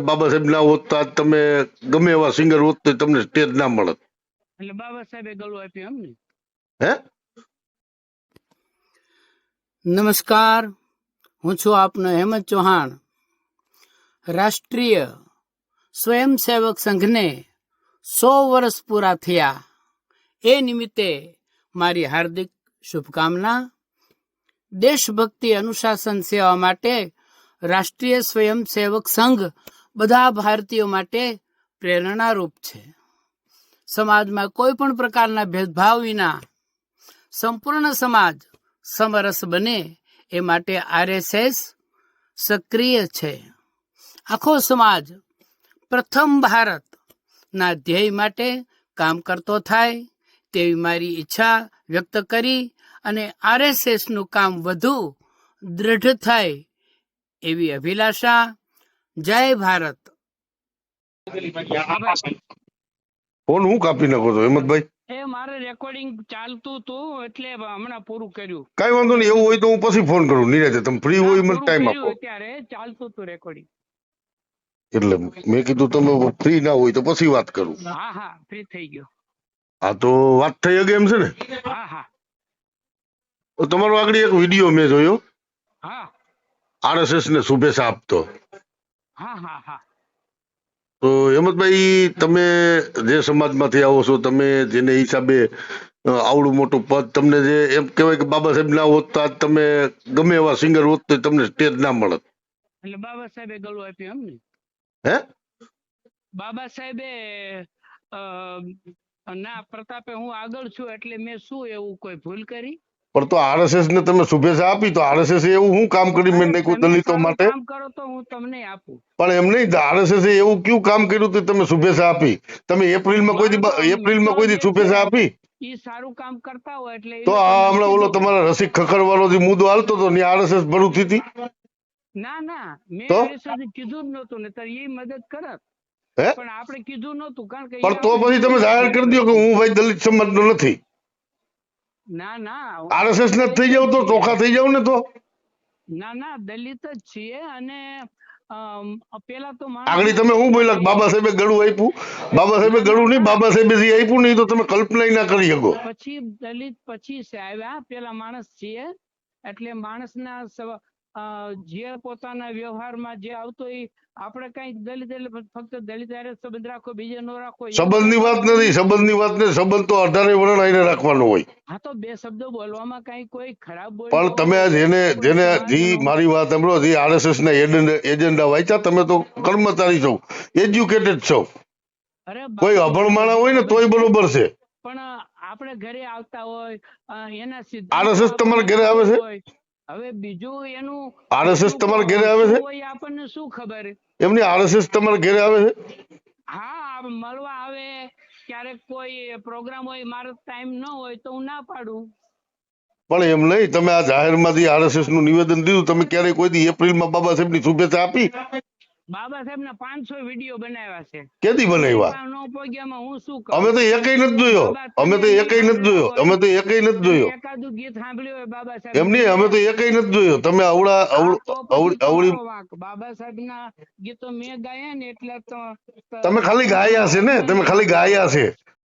બાબા સાહેબ ના હોત તો આજ તમે ગમે એવા સિંગર હોત તો તમને સ્ટેજ ના મળત. એટલે બાબા સાહેબે ગળું આપ્યું એમ ને? હે, નમસ્કાર, હું છું આપનો હેમંત ચૌહાણ. રાષ્ટ્રીય સ્વયંસેવક સંઘને 100 વર્ષ પૂરા થયા એ નિમિત્તે મારી હાર્દિક શુભકામના. દેશભક્તિ અનુશાસન સેવા માટે રાષ્ટ્રીય સ્વયંસેવક સંઘ બધા ભારતીયો માટે પ્રેરણારૂપ છે. સમાજમાં કોઈ પણ પ્રકારના ભેદભાવ વિના સંપૂર્ણ સમાજ સમરસ બને એ માટે આરએસએસ સક્રિય છે. આખો સમાજ પ્રથમ ભારતના ધ્યેય માટે કામ કરતો થાય તેવી મારી ઈચ્છા વ્યક્ત કરી અને આરએસએસનું કામ વધુ દૃઢ થાય એવી અભિલાષા. જય ભારત. ફોન હું કાપી નાખો છો હેમંતભાઈ? એ મારે રેકોર્ડિંગ ચાલતું હતું એટલે હમણાં પૂરું કર્યું. કઈ વાંધો નહીં, એવું હોય તો હું પછી ફોન કરું નિરાતે. તમે ફ્રી હોય મને ટાઈમ આપો. અત્યારે ચાલતું હતું રેકોર્ડિંગ. એટલે મેં કીધું તમે ફ્રી ના હોય તો પછી વાત કરું. હા હા, ફ્રી થઈ ગયો. હા તો વાત થઈ ગઈ એમ છે ને? હા હા તો તમારો આગળ એક વિડીયો મેં જોયો, હા આરએસએસ ને શુભેચ્છા આપતો. હા હા હા. તો હેમંતભાઈ, તમે જે સમાજમાંથી આવો છો, તમે જેને હિસાબે આવડું મોટું પદ, તમને જે એમ કહેવાય કે બાબા સાહેબ ના હોત તો આજ તમે ગમે એવા સિંગર હોત તો તમને સ્ટેજ ના મળત. એટલે બાબા સાહેબે ગળું આપ્યું એમ ને? હે, બાબા સાહેબે ના પ્રતાપે હું આગળ છું એટલે મેં શું એવું કોઈ ભૂલ કરી? પણ તો આરએસએસ ને તમે શુભેચ્છા આપી તો આરએસએસ એવું શું કામ કરી મેં નાખ્યું તમે દલિતો સારું માટે? કામ કરો તો હું તમને આપું. પણ એમ નહીં, આરએસએસ એવું કયું કામ કર્યું તો તમે શુભેચ્છા આપી? તમે એપ્રિલમાં કોઈ દી શુભેચ્છા આપી? ઈ સારું કામ કરતા હોય એટલે તો આ હમણાં ઓલો તમારા રસિક ખખરવાળો જે મુદ્દો હાલતો હતો ને આરએસએસ ભરૂચ થી. ના ના, મેં તો આરએસએસ કીધું જ નહોતું ને તાર એ મદદ કરત. હે, પણ આપણે કીધું નહોતું કારણ કે પણ તો પછી તમે જાહેર કરી દો કે હું ભાઈ દલિત સમાજ નો નથી. ના ના, આરએસએસ ને થઈ જાવ તો ચોખા થઈ જાવ ને. તો ના ના, દલિત જ છીએ. અને પેલા તો આગળ તમે શું બોલ્યા? બાબા સાહેબે ગળું આપ્યું. બાબા સાહેબે ગળું નહીં, બાબા સાહેબે જે આપ્યું નહીં તો તમે કલ્પના ના કરી શકો. પછી દલિત પછી આવ્યા, પેલા માણસ છીએ એટલે માણસના જે પોતાના વ્યવહારમાં જે આવતો એ આપણે કઈ દલિત એટલે ફક્ત દલિત હારે સંબંધ રાખો, બીજે નો રાખો. સંબંધની વાત નથી, સંબંધની વાત નથી. સંબંધ તો 18 વર્ષ આઈને રાખવાનો હોય. હા તો બે શબ્દો બોલવામાં કઈ કોઈ ખરાબ બોલ. પણ તમે જેને મારી વાત સાંભળો, જે આરએસએસ ના એજન્ડા વાંચ્યા, તમે તો કર્મચારી છો, એજ્યુકેટેડ છો. કોઈ અભણ માણસ હોય ને તોય બરોબર છે. પણ આપણે ઘરે આવતા હોય એના આરએસએસ તમારા ઘરે આવે છે? હવે બીજું એનું આરએસએસ તમારા ઘરે આવે છે? આપણને શું ખબર? એમની આરએસએસ તમારા ઘરે આવે છે? હા, મળવા આવે. ક્યારેક કોઈ પ્રોગ્રામ હોય, મારો ટાઈમ ન હોય તો હું ના પાડું. પણ એમ નહીં, તમે આ જાહેરમાંથી આરએસએસ નું નિવેદન દીધું, તમે ક્યારેય કોઈ દી એપ્રિલમાં બાબા સાહેબ ની શુભેચ્છા આપી? બાબા સાહેબ ના 500 વિડીયો બનાવ્યા છે. કેદી બનાવ્યા? હું શું કરું? અમે તો એકઈ નથી જોયો. અમે તો એકઈ નથી જોયો. અમે તો એકઈ નથી જોયો. એકાદું ગીત સાંભળ્યું હોય બાબા સાહેબ? એમ નહીં, અમે તો એકઈ નથી જોયો. તમે અવળી બાબા સાહેબ ના ગીતો મેં ગાયા ને એટલે તમે ખાલી ગાયા છે ને, તમે ખાલી ગાયા છે.